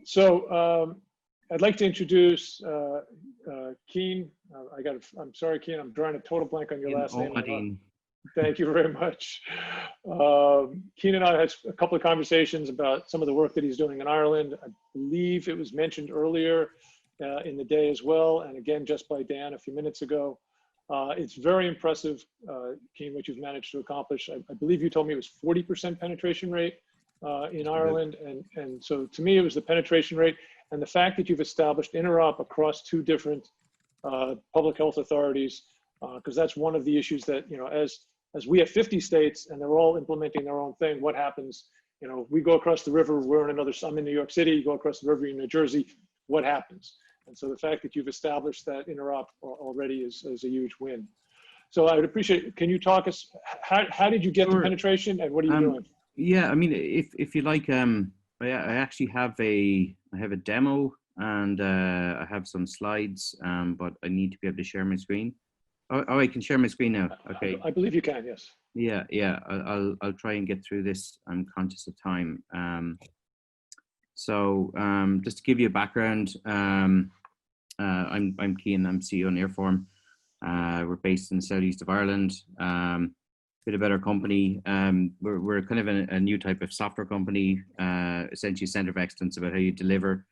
So I'd like to introduce Keen. I'm sorry, Keen, I'm drawing a total blank on your last name. Thank you very much. Keen and I had a couple of conversations about some of the work that he's doing in Ireland. I believe it was mentioned earlier in the day as well, and again, just by Dan a few minutes ago. It's very impressive, Keen, what you've managed to accomplish. I believe you told me it was 40% penetration rate in Ireland. And so to me, it was the penetration rate and the fact that you've established interop across two different public health authorities, because that's one of the issues that, as we have 50 states and they're all implementing their own thing, what happens? We go across the river, I'm in New York City, you go across the river in New Jersey, what happens? And so the fact that you've established that interop already is a huge win. So I would appreciate, can you talk us, how did you get to penetration and what are you doing? Yeah, I mean, if you like, I actually have a demo and I have some slides, but I need to be able to share my screen. Oh, I can share my screen now. Okay. I believe you can, yes. Yeah. I'll try and get through this. I'm conscious of time. So just to give you a background, I'm Cian, I'm CEO in Airform. We're based in the southeast of Ireland. Bit about our company. We're kind of a new type of software company, essentially a center of excellence about how you deliver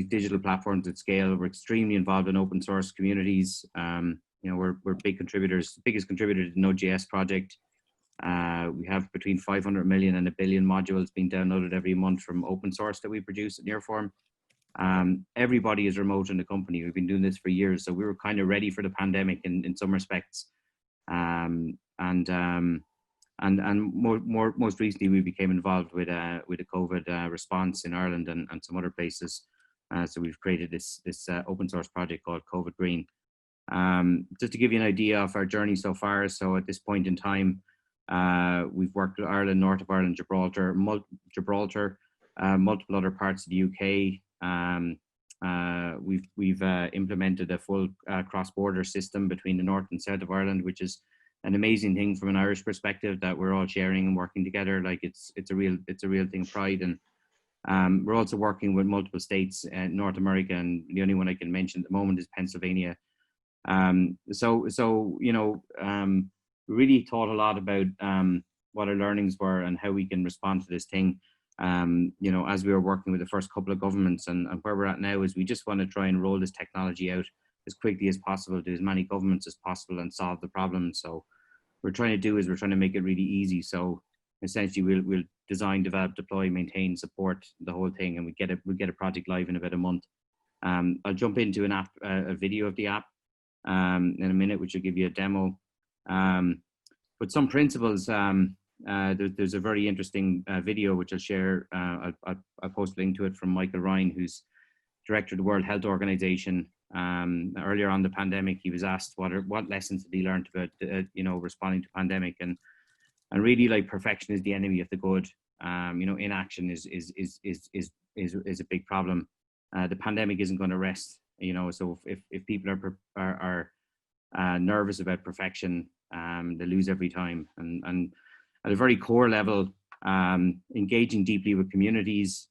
digital platforms at scale. We're extremely involved in open source communities. We're big contributors, biggest contributor to the Node.js project. We have between 500 million and 1 billion modules being downloaded every month from open source that we produce at Airform. Everybody is remote in the company. We've been doing this for years, so we were kind of ready for the pandemic in some respects. And most recently, we became involved with a COVID response in Ireland and some other places. So we've created this open source project called COVID Green. Just to give you an idea of our journey so far. So at this point in time, we've worked with Ireland, North of Ireland, Gibraltar, multiple other parts of the UK. We've implemented a full cross-border system between the North and South of Ireland, which is an amazing thing from an Irish perspective, that we're all sharing and working together. Like it's a real thing of pride. And we're also working with multiple states in North America, and the only one I can mention at the moment is Pennsylvania. We really thought a lot about what our learnings were and how we can respond to this thing. As we were working with the first couple of governments, and where we're at now is we just want to try and roll this technology out as quickly as possible to as many governments as possible and solve the problem. So we're trying to make it really easy. So essentially we'll design, develop, deploy, maintain, support the whole thing, and we get a project live in about a month. I'll jump into a video of the app in a minute, which will give you a demo. But some principles, there's a very interesting video which I'll share. I'll post a link to it from Michael Ryan, who's director of the World Health Organization. Earlier on the pandemic, he was asked what lessons had he learned about responding to pandemic, and really, like, perfection is the enemy of the good. Inaction is a big problem. The pandemic isn't going to rest. So if people are nervous about perfection, they lose every time. And at a very core level, engaging deeply with communities,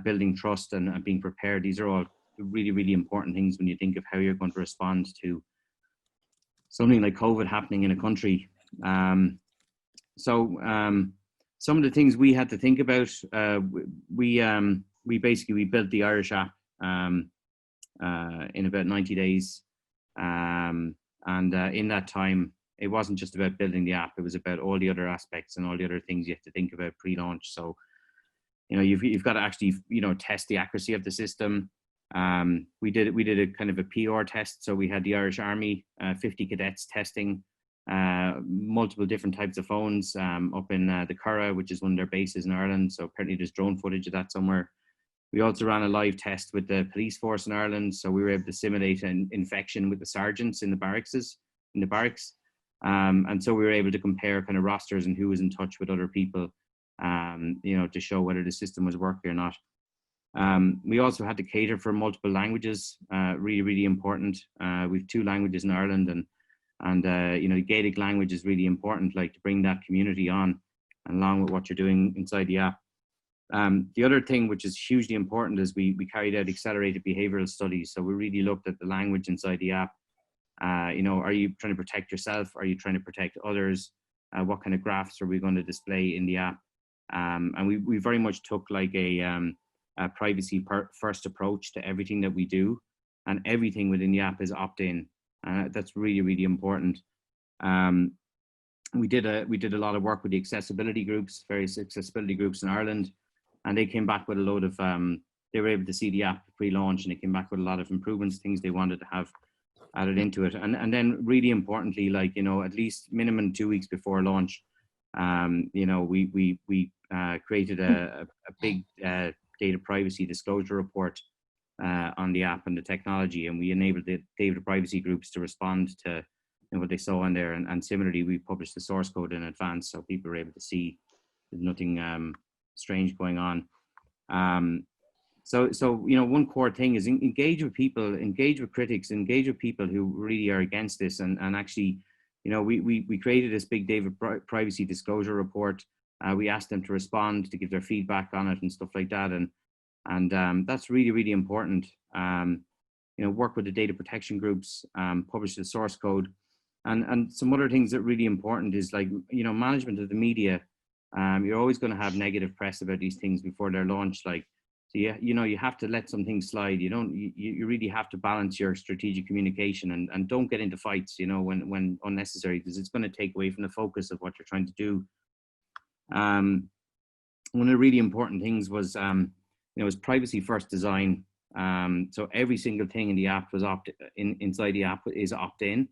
building trust and being prepared. These are all really, really important things when you think of how you're going to respond to something like COVID happening in a country. Some of the things we had to think about, we built the Irish app in about 90 days. In that time, it wasn't just about building the app, it was about all the other aspects and all the other things you have to think about pre-launch. So, you've got to actually, test the accuracy of the system. We did a kind of a PR test. So we had the Irish Army, 50 cadets testing multiple different types of phones up in the Curragh, which is one of their bases in Ireland. So apparently there's drone footage of that somewhere. We also ran a live test with the police force in Ireland. So we were able to simulate an infection with the sergeants in the barracks. And so we were able to compare kind of rosters and who was in touch with other people, to show whether the system was working or not. We also had to cater for multiple languages, really, really important. We've 2 languages in Ireland, and the Gaelic language is really important, like to bring that community on along with what you're doing inside the app. The other thing which is hugely important is we carried out accelerated behavioral studies. So we really looked at the language inside the app. Are you trying to protect yourself? Are you trying to protect others? What kind of graphs are we going to display in the app? And we very much took like a privacy first approach to everything that we do, and everything within the app is opt-in. That's really, really important. We did a lot of work with the accessibility groups, various accessibility groups in Ireland, and they came back with a load of, they were able to see the app pre-launch, and they came back with a lot of improvements, things they wanted to have added into it. And then really importantly, like, at least minimum 2 weeks before launch, we created a big data privacy disclosure report on the app and the technology, and we enabled the data privacy groups to respond to what they saw in there. And similarly, we published the source code in advance, so people were able to see there's nothing strange going on. So one core thing is engage with people, engage with critics, engage with people who really are against this. And actually, we created this big data privacy disclosure report. We asked them to respond, to give their feedback on it and stuff like that. And that's really, really important. Work with the data protection groups, publish the source code. And some other things that are really important is, like, management of the media. You're always going to have negative press about these things before they're launched. Like, so you have to let some things slide. You really have to balance your strategic communication and don't get into fights, when unnecessary, because it's going to take away from the focus of what you're trying to do. One of the really important things was, was privacy first design. So every single thing in the app was inside the app is opt-in.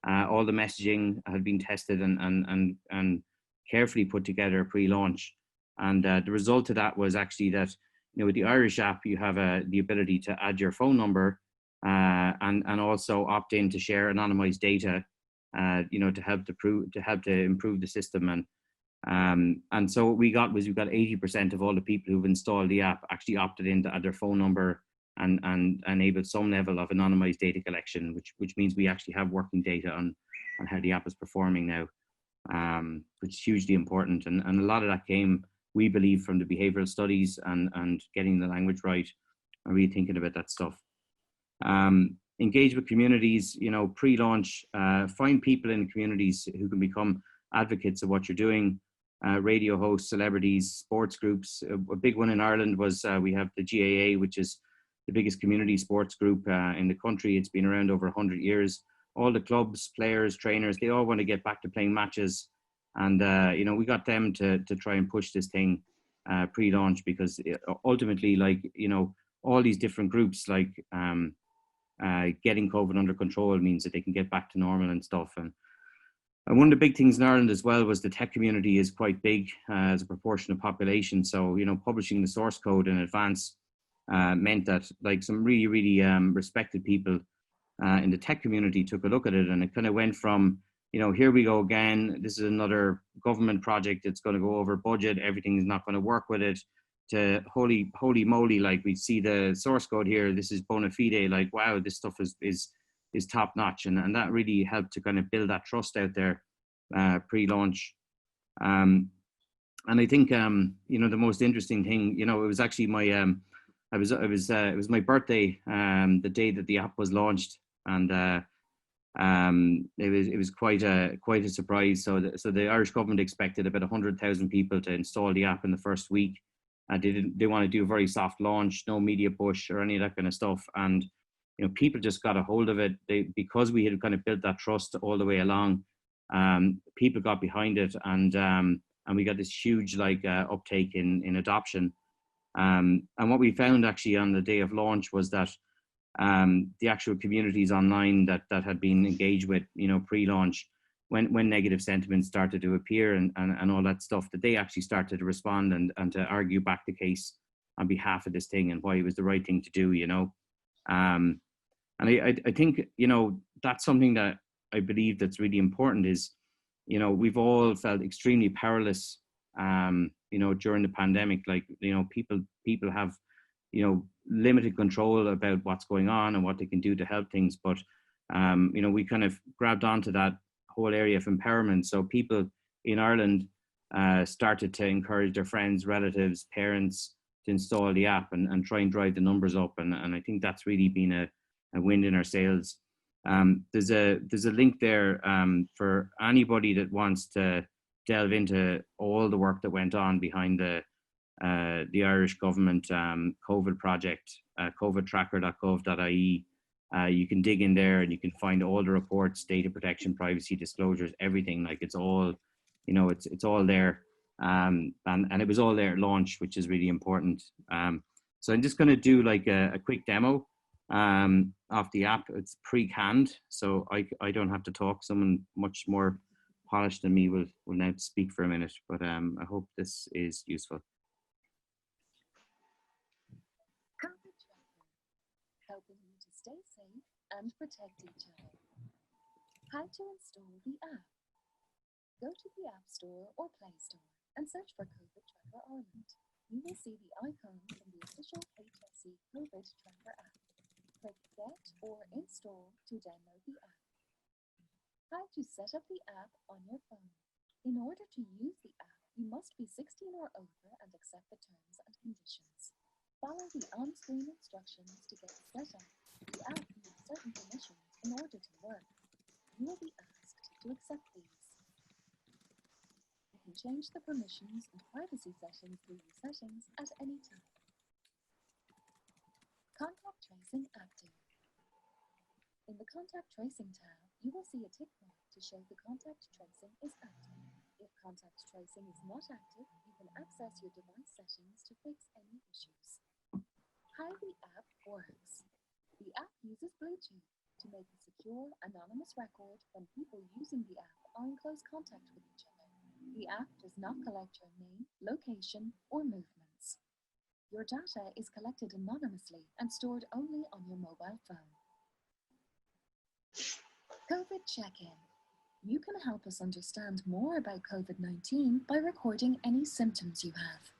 All the messaging had been tested and carefully put together pre-launch. And the result of that was actually that, with the Irish app, you have the ability to add your phone number and also opt in to share anonymized data, to help to improve the system. And so what we got was, 80% of all the people who've installed the app actually opted in to add their phone number and enable some level of anonymized data collection, which means we actually have working data on how the app is performing now, which is hugely important. And a lot of that came, we believe, from the behavioral studies and getting the language right and really thinking about that stuff. Engage with communities, pre-launch, find people in communities who can become advocates of what you're doing. Radio hosts, celebrities, sports groups. A big one in Ireland was we have the GAA, which is the biggest community sports group in the country. It's been around over 100 years. All the clubs, players, trainers, they all want to get back to playing matches. And, we got them to try and push this thing pre-launch, because ultimately, like, all these different groups, like getting COVID under control means that they can get back to normal and stuff. And one of the big things in Ireland as well was the tech community is quite big as a proportion of population. So, publishing the source code in advance meant that, like, some really, really respected people in the tech community took a look at it, and it kind of went from, here we go again, this is another government project, it's going to go over budget, everything is not going to work with it, to holy moly, like, we see the source code here, this is bona fide, like, wow, this stuff is top notch. And that really helped to kind of build that trust out there pre-launch. And I think, the most interesting thing, it was actually my, it was my birthday, the day that the app was launched, and it was quite a surprise. So the Irish government expected about 100,000 people to install the app in the first week. They want to do a very soft launch, no media push or any of that kind of stuff. And people just got a hold of it. Because we had kind of built that trust all the way along. People got behind it, and we got this huge uptake in adoption. And what we found actually on the day of launch was that the actual communities online that had been engaged with, pre-launch, when negative sentiments started to appear and all that stuff, that they actually started to respond and to argue back the case on behalf of this thing and why it was the right thing to do, And I think, that's something that I believe that's really important is, we've all felt extremely powerless, during the pandemic. Like, people have, limited control about what's going on and what they can do to help things. But, we kind of grabbed onto that whole area of empowerment. So people in Ireland started to encourage their friends, relatives, parents to install the app and try and drive the numbers up. And I think that's really been a win in our sales. There's a link there for anybody that wants to delve into all the work that went on behind the Irish government COVID project, covidtracker.gov.ie. You can dig in there and you can find all the reports, data protection, privacy disclosures, everything. Like it's all, you know, it's all there. And it was all there at launch, which is really important. So I'm just going to do like a quick demo of the app. It's pre-canned, so I don't have to talk. Someone much more polished than me will now speak for a minute, but I hope this is useful. Helping you to stay safe and protect each other. How to install the app. Go to the App Store or Play Store and search for COVID Tracker Ireland. You will see the icon from the official HSE COVID Tracker app. Click Get or Install to download the app. How to set up the app on your phone. In order to use the app, you must be 16 or over and accept the terms and conditions. Follow the on-screen instructions to get set up. The app needs certain permissions in order to work. You will be asked to accept these. You can change the permissions and privacy settings through your settings at any time. Contact tracing active. In the contact tracing tab, you will see a tick mark to show the contact tracing is active. If contact tracing is not active, you can access your device settings to fix any issues. How the app works. The app uses Bluetooth to make a secure, anonymous record when people using the app are in close contact with each other. The app does not collect your name, location, or movements. Your data is collected anonymously and stored only on your mobile phone. COVID check-in. You can help us understand more about COVID-19 by recording any symptoms you have.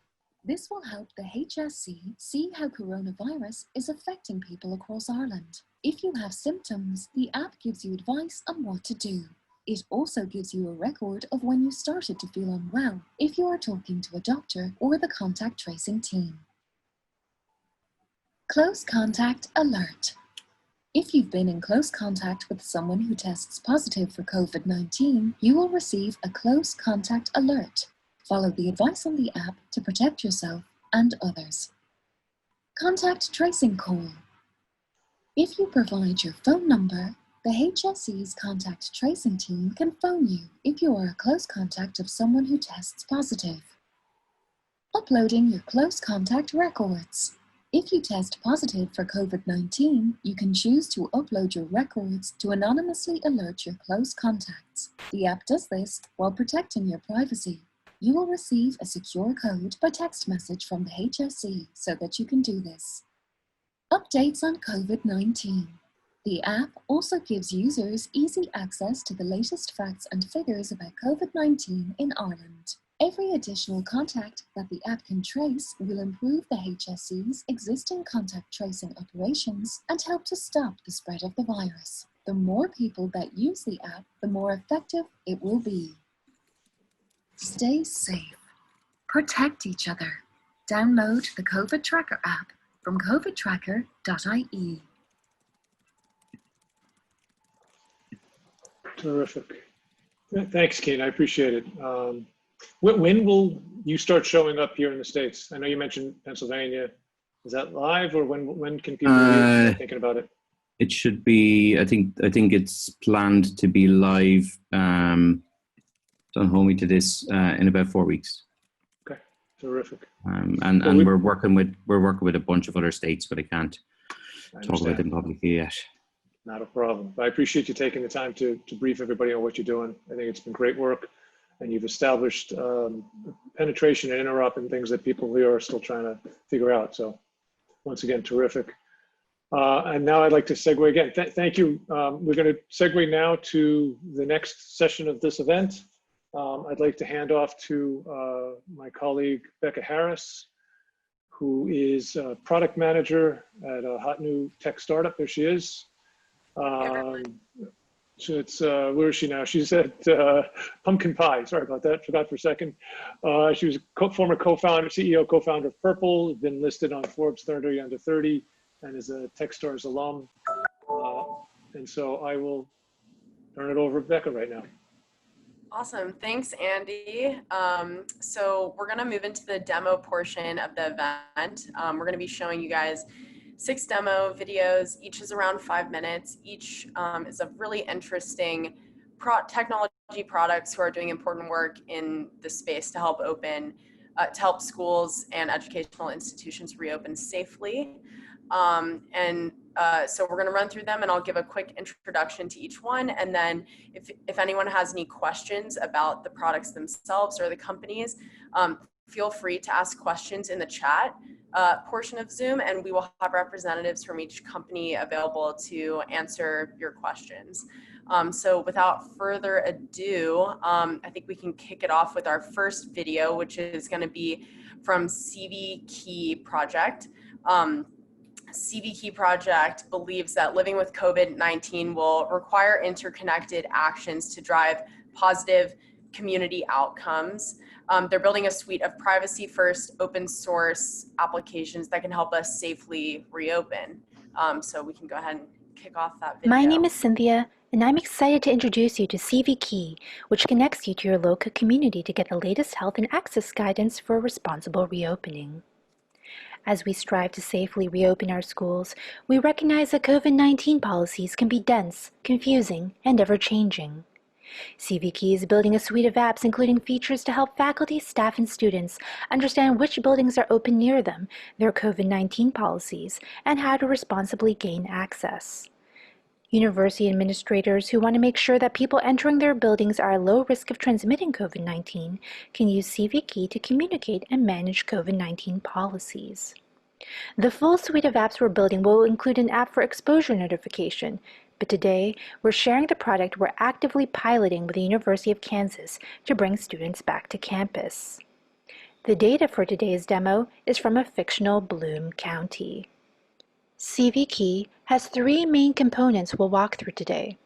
This will help the HSE see how coronavirus is affecting people across Ireland. If you have symptoms, the app gives you advice on what to do. It also gives you a record of when you started to feel unwell, if you are talking to a doctor or the contact tracing team. Close contact alert. If you've been in close contact with someone who tests positive for COVID-19, you will receive a close contact alert. Follow the advice on the app to protect yourself and others. Contact tracing call. If you provide your phone number, the HSE's contact tracing team can phone you if you are a close contact of someone who tests positive. Uploading your close contact records. If you test positive for COVID-19, you can choose to upload your records to anonymously alert your close contacts. The app does this while protecting your privacy. You will receive a secure code by text message from the HSE so that you can do this. Updates on COVID-19. The app also gives users easy access to the latest facts and figures about COVID-19 in Ireland. Every additional contact that the app can trace will improve the HSE's existing contact tracing operations and help to stop the spread of the virus. The more people that use the app, the more effective it will be. Stay safe. Protect each other. Download the COVID Tracker app from covidtracker.ie. Terrific. Thanks, Keen. I appreciate it. When will you start showing up here in the States? I know you mentioned Pennsylvania. Is that live, or when can people start thinking about it? It should be. I think it's planned to be live. Don't hold me to this. In about 4 weeks. Okay, terrific. And we're working with a bunch of other states, but I can't talk about them publicly yet. Not a problem. I appreciate you taking the time to brief everybody on what you're doing. I think it's been great work, and you've established penetration and interop and things that people here are still trying to figure out. So once again, terrific. And now I'd like to segue again. Thank you. We're going to segue now to the next session of this event. I'd like to hand off to my colleague, Becca Harris, who is a product manager at a hot new tech startup. There she is. So it's, where is she now? She's at Pumpkin Pie. Sorry about that. Forgot for a second. She was former co-founder, CEO, co-founder of Purple, been listed on Forbes 30 under 30, and is a Techstars alum. And so I will turn it over to Becca right now. Awesome. Thanks, Andy. So we're going to move into the demo portion of the event. We're going to be showing you guys 6 demo videos. Each is around 5 minutes. Each is of really interesting technology products who are doing important work in the space to help to help schools and educational institutions reopen safely. So we're going to run through them, and I'll give a quick introduction to each one. And then if anyone has any questions about the products themselves or the companies, feel free to ask questions in the chat portion of Zoom, and we will have representatives from each company available to answer your questions. So without further ado, I think we can kick it off with our first video, which is going to be from CVKey project. CVKey project believes that living with COVID-19 will require interconnected actions to drive positive community outcomes. They're building a suite of privacy-first, open source applications that can help us safely reopen. So we can go ahead and kick off that video. My name is Cynthia, and I'm excited to introduce you to CVKey, which connects you to your local community to get the latest health and access guidance for responsible reopening. As we strive to safely reopen our schools, we recognize that COVID-19 policies can be dense, confusing, and ever-changing. CVKey is building a suite of apps including features to help faculty, staff, and students understand which buildings are open near them, their COVID-19 policies, and how to responsibly gain access. University administrators who want to make sure that people entering their buildings are at low risk of transmitting COVID-19 can use CVKey to communicate and manage COVID-19 policies. The full suite of apps we're building will include an app for exposure notification, but today we're sharing the product we're actively piloting with the University of Kansas to bring students back to campus. The data for today's demo is from a fictional Bloom County. CVKey has 3 main components we'll walk through today: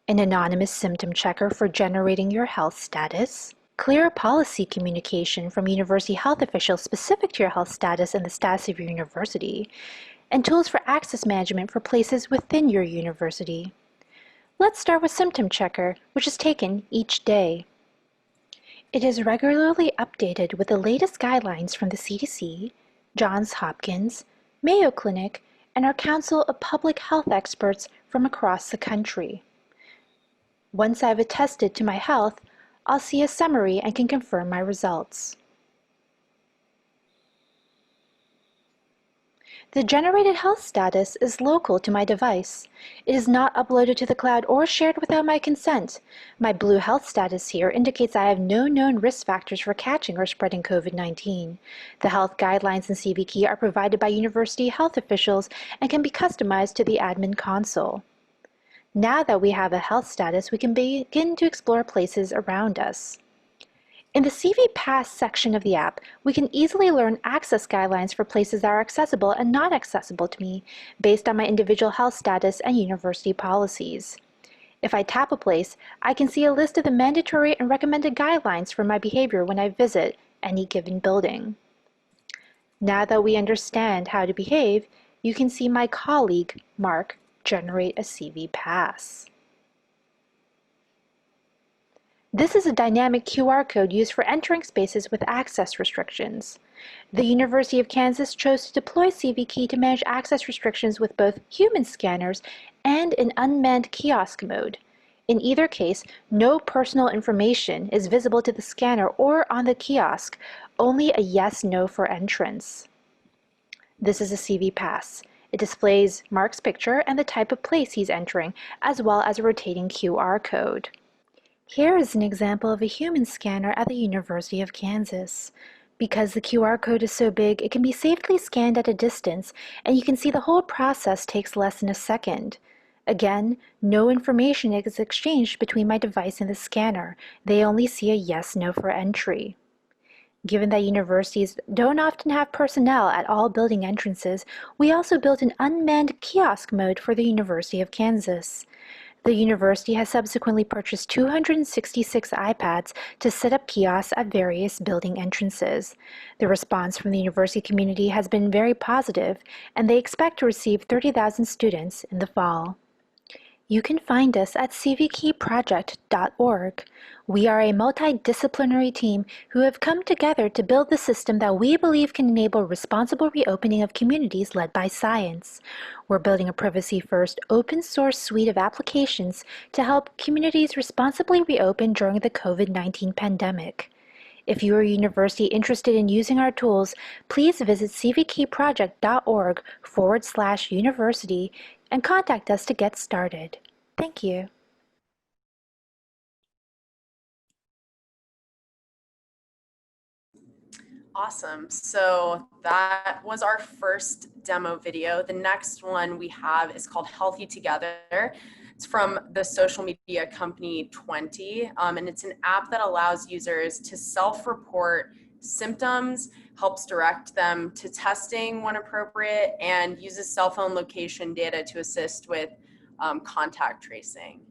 an anonymous symptom checker for generating your health status, clear policy communication from university health officials specific to your health status and the status of your university, and tools for access management for places within your university. Let's start with Symptom Checker, which is taken each day. It is regularly updated with the latest guidelines from the CDC, Johns Hopkins, Mayo Clinic, and our Council of Public Health experts from across the country. Once I've attested to my health, I'll see a summary and can confirm my results. The generated health status is local to my device. It is not uploaded to the cloud or shared without my consent. My blue health status here indicates I have no known risk factors for catching or spreading COVID-19. The health guidelines in CVKey are provided by university health officials and can be customized to the admin console. Now that we have a health status, we can begin to explore places around us. In the CV Pass section of the app, we can easily learn access guidelines for places that are accessible and not accessible to me based on my individual health status and university policies. If I tap a place, I can see a list of the mandatory and recommended guidelines for my behavior when I visit any given building. Now that we understand how to behave, you can see my colleague, Mark, generate a CV Pass. This is a dynamic QR code used for entering spaces with access restrictions. The University of Kansas chose to deploy CVKey to manage access restrictions with both human scanners and an unmanned kiosk mode. In either case, no personal information is visible to the scanner or on the kiosk, only a yes/no for entrance. This is a CV Pass. It displays Mark's picture and the type of place he's entering, as well as a rotating QR code. Here is an example of a human scanner at the University of Kansas. Because the QR code is so big, it can be safely scanned at a distance, and you can see the whole process takes less than a second. Again, no information is exchanged between my device and the scanner. They only see a yes/no for entry. Given that universities don't often have personnel at all building entrances, we also built an unmanned kiosk mode for the University of Kansas. The university has subsequently purchased 266 iPads to set up kiosks at various building entrances. The response from the university community has been very positive, and they expect to receive 30,000 students in the fall. You can find us at cvkeyproject.org. We are a multidisciplinary team who have come together to build the system that we believe can enable responsible reopening of communities led by science. We're building a privacy-first, open-source suite of applications to help communities responsibly reopen during the COVID-19 pandemic. If you are a university interested in using our tools, please visit cvkeyproject.org/university and contact us to get started. Thank you. Awesome. So that was our first demo video. The next one we have is called Healthy Together. It's from the social media company 20, and it's an app that allows users to self-report symptoms, helps direct them to testing when appropriate, and uses cell phone location data to assist with contact tracing.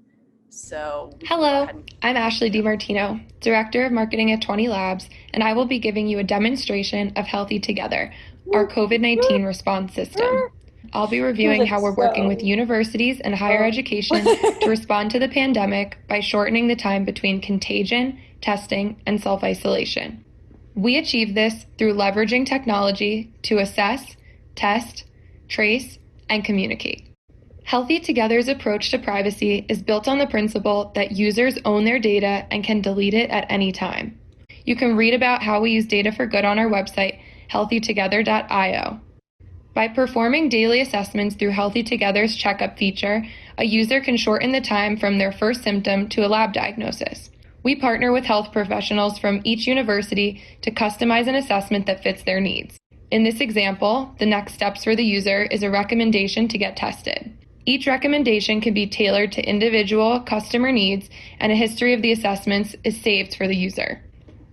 So hello, I'm Ashley DiMartino, Director of Marketing at 20 Labs, and I will be giving you a demonstration of Healthy Together, our COVID-19 response system. I'll be reviewing how we're working with universities and higher education to respond to the pandemic by shortening the time between contagion, testing, and self-isolation. We achieve this through leveraging technology to assess, test, trace, and communicate. Healthy Together's approach to privacy is built on the principle that users own their data and can delete it at any time. You can read about how we use data for good on our website, healthytogether.io. By performing daily assessments through Healthy Together's checkup feature, a user can shorten the time from their first symptom to a lab diagnosis. We partner with health professionals from each university to customize an assessment that fits their needs. In this example, the next steps for the user is a recommendation to get tested. Each recommendation can be tailored to individual customer needs, and a history of the assessments is saved for the user.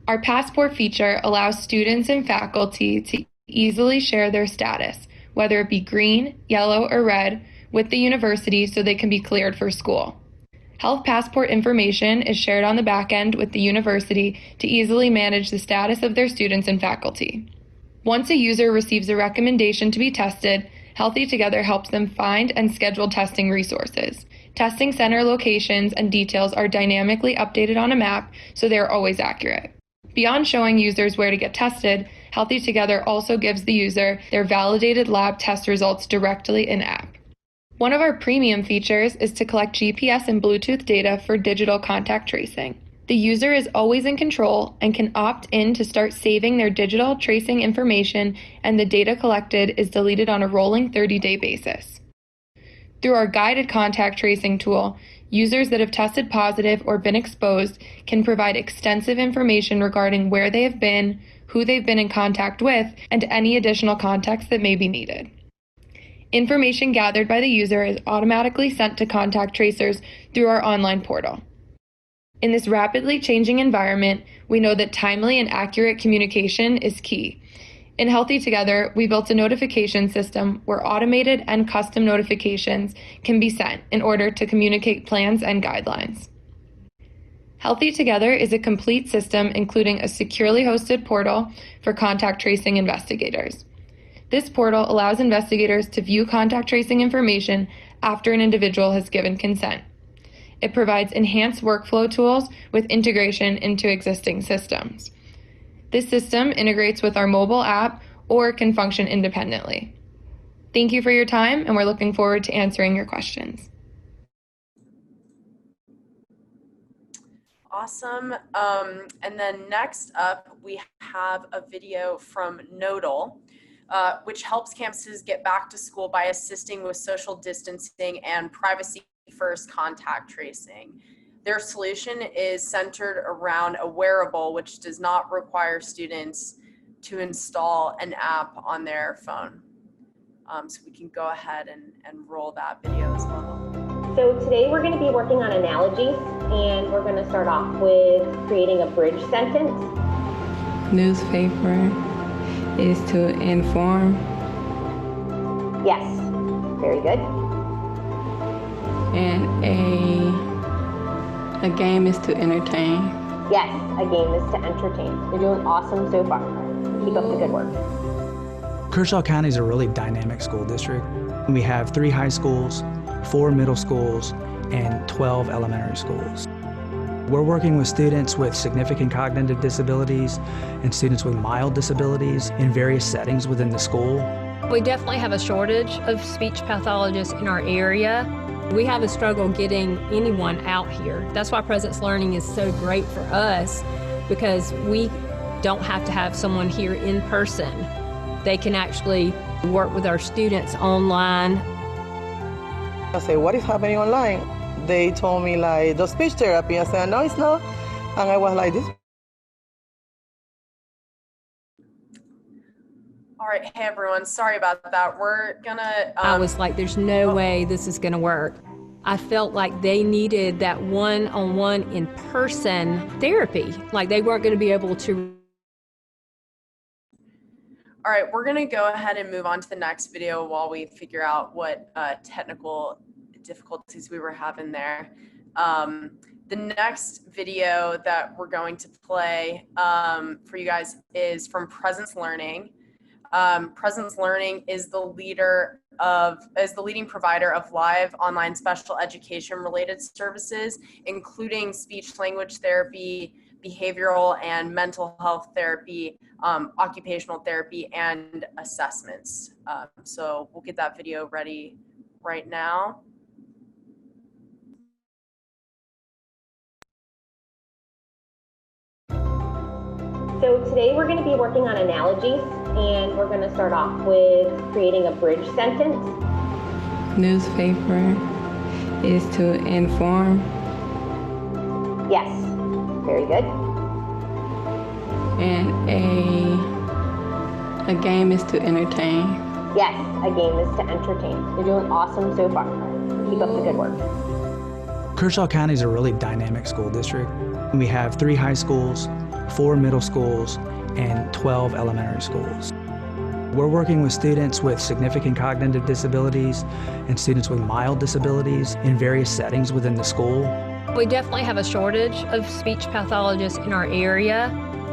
Our passport feature allows students and faculty to easily share their status, whether it be green, yellow, or red, with the university so they can be cleared for school. Health passport information is shared on the back end with the university to easily manage the status of their students and faculty. Once a user receives a recommendation to be tested, Healthy Together helps them find and schedule testing resources. Testing center locations and details are dynamically updated on a map, so they are always accurate. Beyond showing users where to get tested, Healthy Together also gives the user their validated lab test results directly in-app. One of our premium features is to collect GPS and Bluetooth data for digital contact tracing. The user is always in control and can opt in to start saving their digital tracing information, and the data collected is deleted on a rolling 30-day basis. Through our guided contact tracing tool, users that have tested positive or been exposed can provide extensive information regarding where they have been, who they've been in contact with, and any additional context that may be needed. Information gathered by the user is automatically sent to contact tracers through our online portal. In this rapidly changing environment, we know that timely and accurate communication is key. In Healthy Together, we built a notification system where automated and custom notifications can be sent in order to communicate plans and guidelines. Healthy Together is a complete system including a securely hosted portal for contact tracing investigators. This portal allows investigators to view contact tracing information after an individual has given consent. It provides enhanced workflow tools with integration into existing systems. This system integrates with our mobile app or can function independently. Thank you for your time, and we're looking forward to answering your questions. Awesome. And then next up, we have a video from Nodle, which helps campuses get back to school by assisting with social distancing and privacy-first contact tracing. Their solution is centered around a wearable, which does not require students to install an app on their phone. So we can go ahead and roll that video as well. So today we're going to be working on analogies, and we're going to start off with creating a bridge sentence. Newspaper is to inform. Yes, very good. And a game is to entertain. Yes, a game is to entertain. You're doing awesome so far. Keep up the good work. Kershaw County is a really dynamic school district. We have 3 high schools, 4 middle schools, and 12 elementary schools. We're working with students with significant cognitive disabilities and students with mild disabilities in various settings within the school. We definitely have a shortage of speech pathologists in our area. We have a struggle getting anyone out here. That's why Presence Learning is so great for us, because we don't have to have someone here in person. They can actually work with our students online. I say, what is happening online? They told me like the speech therapy. I said, no, it's not. And I was like this. All right, hey everyone, sorry about that. We're gonna. I was like, there's no way this is gonna work. I felt like they needed that one-on-one in-person therapy. Like they weren't gonna be able to. All right, we're gonna go ahead and move on to the next video while we figure out what technical difficulties we were having there. The next video that we're going to play for you guys is from Presence Learning. Presence Learning is the leading provider of live online special education related services, including speech language therapy, behavioral and mental health therapy, occupational therapy, and assessments. So we'll get that video ready right now. So today we're going to be working on analogies, and we're going to start off with creating a bridge sentence. Newspaper is to inform. Yes, very good. And a game is to entertain. Yes, a game is to entertain. You're doing awesome so far. Keep up the good work. Kershaw County is a really dynamic school district. We have 3 high schools, 4 middle schools, and 12 elementary schools. We're working with students with significant cognitive disabilities and students with mild disabilities in various settings within the school. We definitely have a shortage of speech pathologists in our area.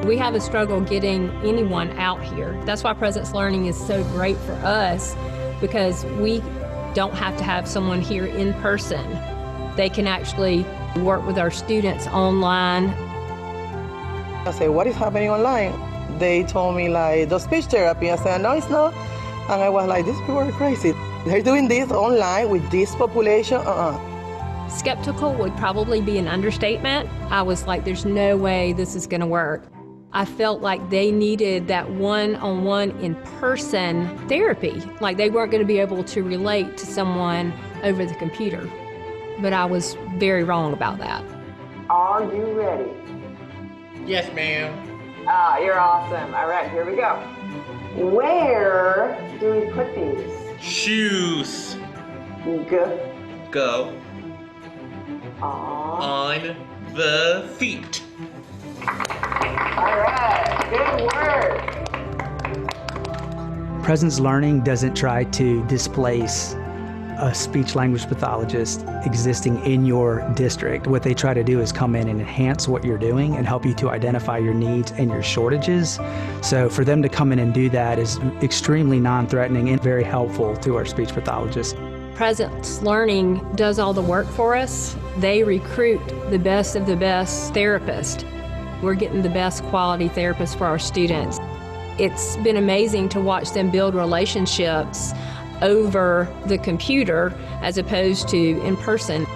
We have a struggle getting anyone out here. That's why Presence Learning is so great for us, because we don't have to have someone here in person. They can actually work with our students online. I said, what is happening online? They told me like the speech therapy. I said, no, it's not. And I was like, these people are crazy. They're doing this online with this population. Skeptical would probably be an understatement. I was like, there's no way this is gonna work. I felt like they needed that one-on-one in-person therapy. Like they weren't gonna be able to relate to someone over the computer. But I was very wrong about that. Are you ready? Yes, ma'am. Ah, you're awesome. All right, here we go. Where do we put these? Shoes. Go. On the feet. All right, good work. Presence Learning doesn't try to displace a speech language pathologist existing in your district. What they try to do is come in and enhance what you're doing and help you to identify your needs and your shortages. So for them to come in and do that is extremely non-threatening and very helpful to our speech pathologists. Presence Learning does all the work for us. They recruit the best of the best therapists. We're getting the best quality therapists for our students. It's been amazing to watch them build relationships over the computer as opposed to in person.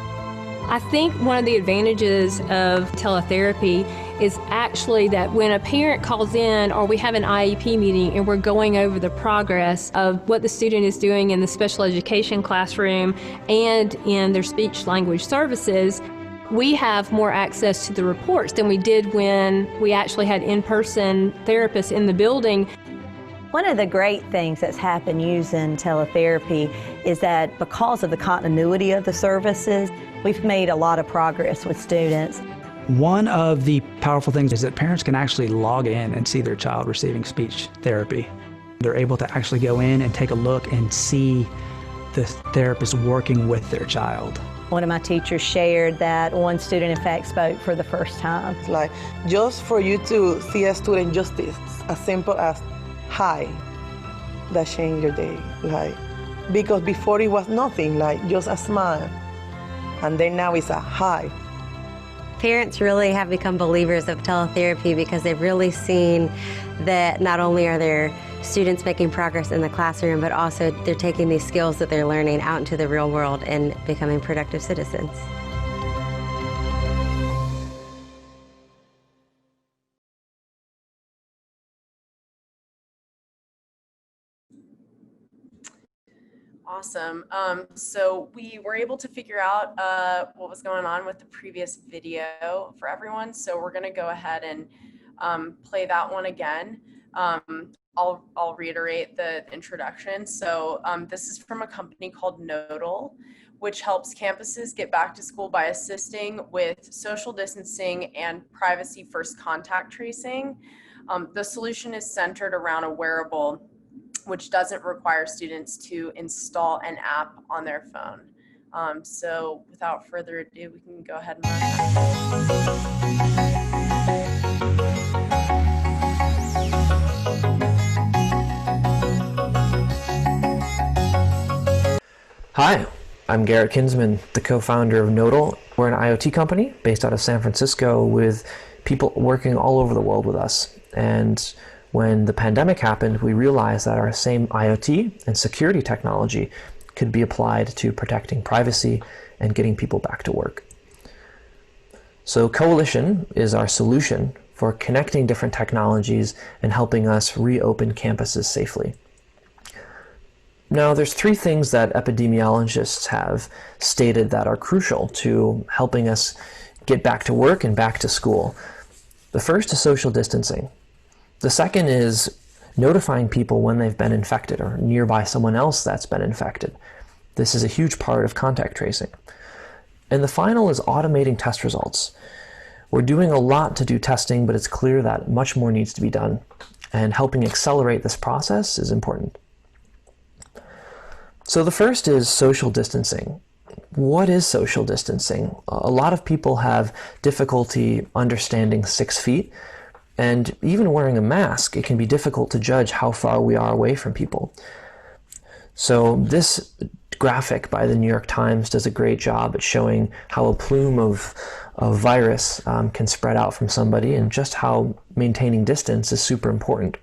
I think one of the advantages of teletherapy is actually that when a parent calls in or we have an IEP meeting and we're going over the progress of what the student is doing in the special education classroom and in their speech language services, we have more access to the reports than we did when we actually had in-person therapists in the building. One of the great things that's happened using teletherapy is that because of the continuity of the services, we've made a lot of progress with students. One of the powerful things is that parents can actually log in and see their child receiving speech therapy. They're able to actually go in and take a look and see the therapist working with their child. One of my teachers shared that one student, in fact, spoke for the first time. It's like, just for you to see a student just this, as simple as hi, that changed your day. Like, because before it was nothing, like just a smile. And then now it's a hi. Parents really have become believers of teletherapy because they've really seen that not only are their students making progress in the classroom, but also they're taking these skills that they're learning out into the real world and becoming productive citizens. Awesome. So we were able to figure out what was going on with the previous video for everyone. So we're going to go ahead and play that one again. I'll reiterate the introduction. So this is from a company called Nodle, which helps campuses get back to school by assisting with social distancing and privacy first contact tracing. The solution is centered around a wearable which doesn't require students to install an app on their phone. So without further ado, we can go ahead and run that. Hi, I'm Garrett Kinsman, the co-founder of Nodle. We're an IoT company based out of San Francisco with people working all over the world with us. And when the pandemic happened, we realized that our same IoT and security technology could be applied to protecting privacy and getting people back to work. So Coalition is our solution for connecting different technologies and helping us reopen campuses safely. Now, there's three things that epidemiologists have stated that are crucial to helping us get back to work and back to school. The first is social distancing. The second is notifying people when they've been infected or nearby someone else that's been infected. This is a huge part of contact tracing. And the final is automating test results. We're doing a lot to do testing, but it's clear that much more needs to be done, and helping accelerate this process is important. So the first is social distancing. What is social distancing? A lot of people have difficulty understanding 6 feet. And even wearing a mask, it can be difficult to judge how far we are away from people. So this graphic by the New York Times does a great job at showing how a plume of virus can spread out from somebody, and just how maintaining distance is super important.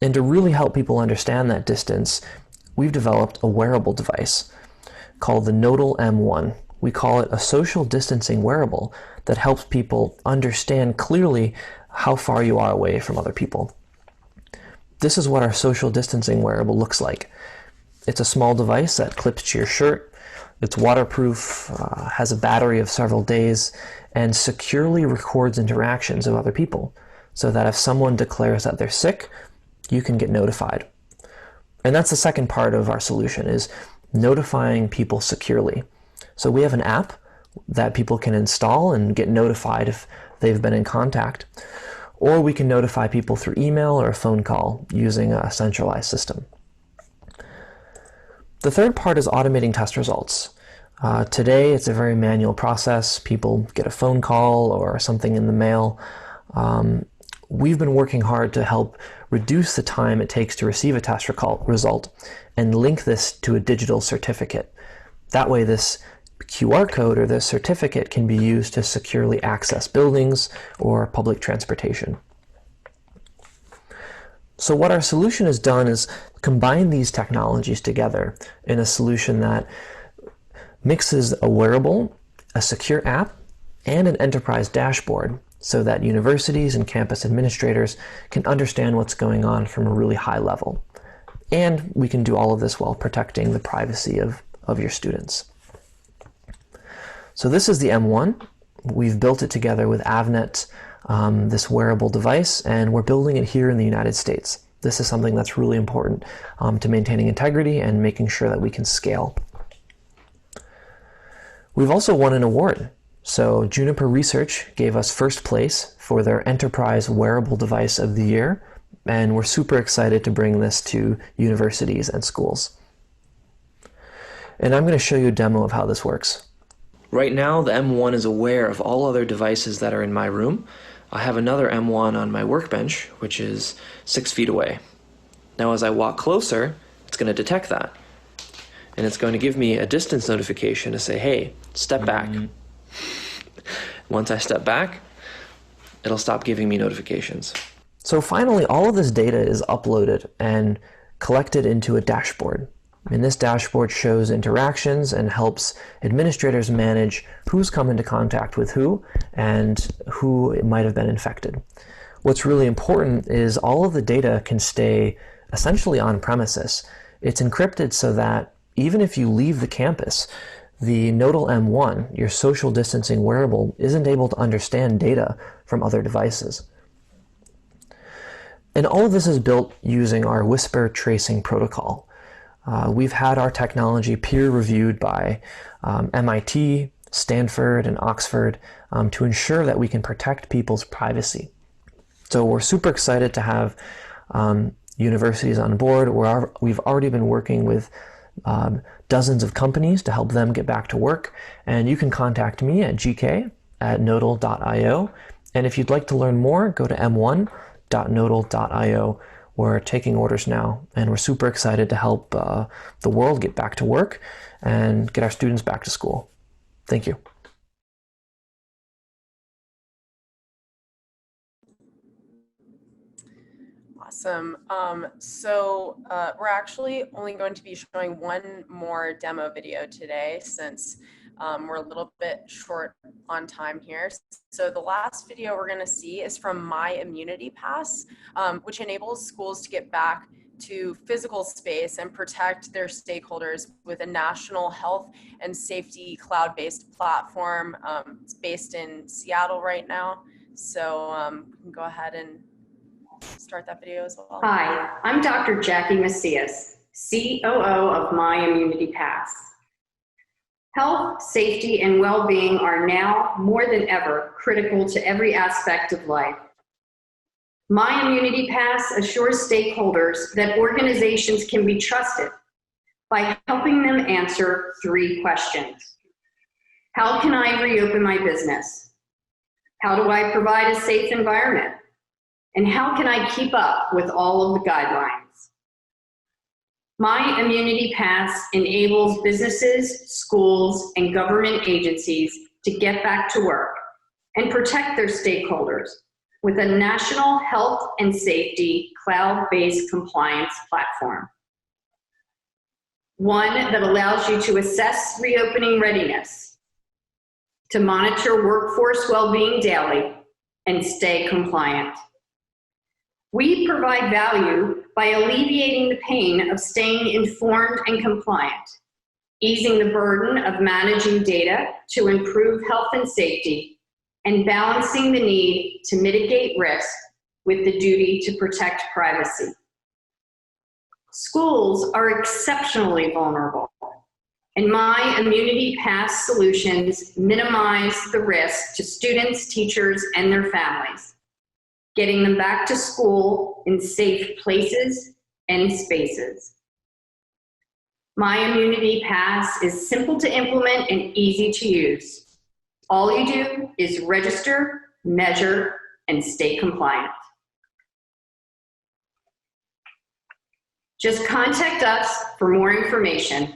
And to really help people understand that distance, we've developed a wearable device called the Nodle M1. We call it a social distancing wearable that helps people understand clearly how far you are away from other people. This is what our social distancing wearable looks like. It's a small device that clips to your shirt. It's waterproof, has a battery of several days, and securely records interactions of other people, so that if someone declares that they're sick, you can get notified. And that's the second part of our solution, is notifying people securely. So we have an app that people can install and get notified if they've been in contact, or we can notify people through email or a phone call using a centralized system. The third part is automating test results. Today it's a very manual process. People get a phone call or something in the mail. We've been working hard to help reduce the time it takes to receive a test result and link this to a digital certificate. That way this QR code or the certificate can be used to securely access buildings or public transportation. So what our solution has done is combine these technologies together in a solution that mixes a wearable, a secure app, and an enterprise dashboard, so that universities and campus administrators can understand what's going on from a really high level. And we can do all of this while protecting the privacy of your students. So this is the M1. We've built it together with Avnet, this wearable device, and we're building it here in the United States. This is something that's really important to maintaining integrity and making sure that we can scale. We've also won an award. So Juniper Research gave us first place for their Enterprise Wearable Device of the Year, and we're super excited to bring this to universities and schools. And I'm going to show you a demo of how this works. Right now, the M1 is aware of all other devices that are in my room. I have another M1 on my workbench, which is 6 feet away. Now, as I walk closer, it's going to detect that. And it's going to give me a distance notification to say, hey, step back. Once I step back, it'll stop giving me notifications. So finally, all of this data is uploaded and collected into a dashboard. And this dashboard shows interactions and helps administrators manage who's come into contact with who and who might have been infected. What's really important is all of the data can stay essentially on premises. It's encrypted so that even if you leave the campus, the Nodle M1, your social distancing wearable, isn't able to understand data from other devices. And all of this is built using our Whisper tracing protocol. We've had our technology peer-reviewed by MIT, Stanford, and Oxford to ensure that we can protect people's privacy. So we're super excited to have universities on board. We've already been working with dozens of companies to help them get back to work. And you can contact me at gk@nodle.io. And if you'd like to learn more, go to m1.nodle.io. We're taking orders now, and we're super excited to help the world get back to work and get our students back to school. Thank you. Awesome. So we're actually only going to be showing one more demo video today since we're a little bit short on time here. So the last video we're going to see is from My Immunity Pass, which enables schools to get back to physical space and protect their stakeholders with a national health and safety cloud-based platform. It's based in Seattle right now. So we can go ahead and start that video as well. Hi, I'm Dr. Jackie Macias, COO of My Immunity Pass. Health, safety, and well-being are now more than ever critical to every aspect of life. My Immunity Pass assures stakeholders that organizations can be trusted by helping them answer 3 questions. How can I reopen my business? How do I provide a safe environment? And how can I keep up with all of the guidelines? My Immunity Pass enables businesses, schools, and government agencies to get back to work and protect their stakeholders with a national health and safety cloud-based compliance platform. One that allows you to assess reopening readiness, to monitor workforce well-being daily, and stay compliant. We provide value by alleviating the pain of staying informed and compliant, easing the burden of managing data to improve health and safety, and balancing the need to mitigate risk with the duty to protect privacy. Schools are exceptionally vulnerable, and My Immunity Pass solutions minimize the risk to students, teachers, and their families, getting them back to school in safe places and spaces. My Immunity Pass is simple to implement and easy to use. All you do is register, measure, and stay compliant. Just contact us for more information.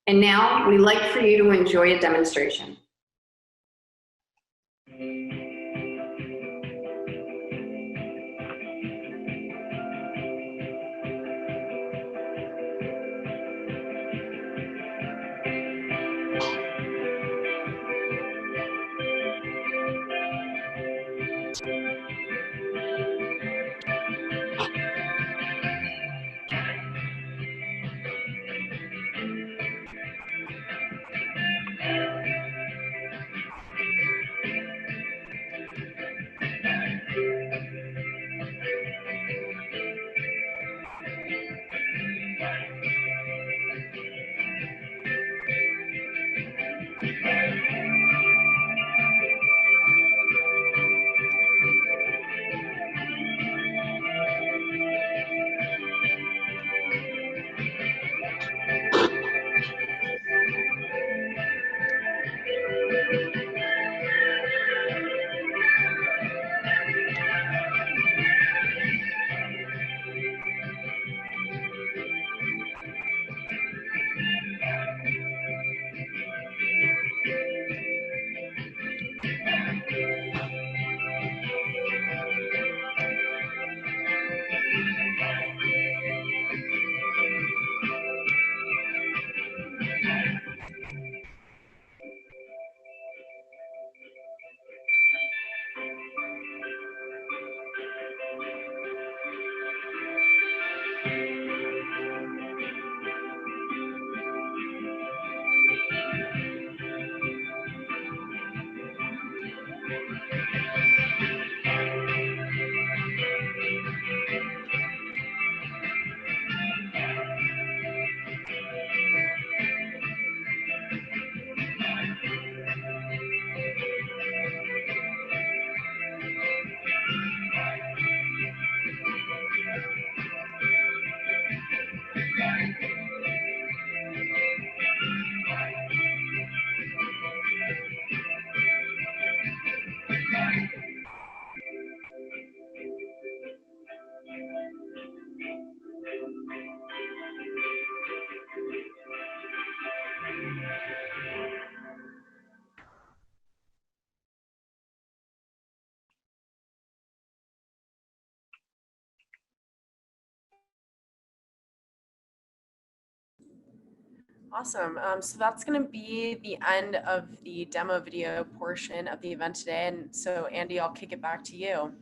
And now we'd like for you to enjoy a demonstration. Awesome. So that's going to be the end of the demo video portion of the event today. And so Andy, I'll kick it back to you.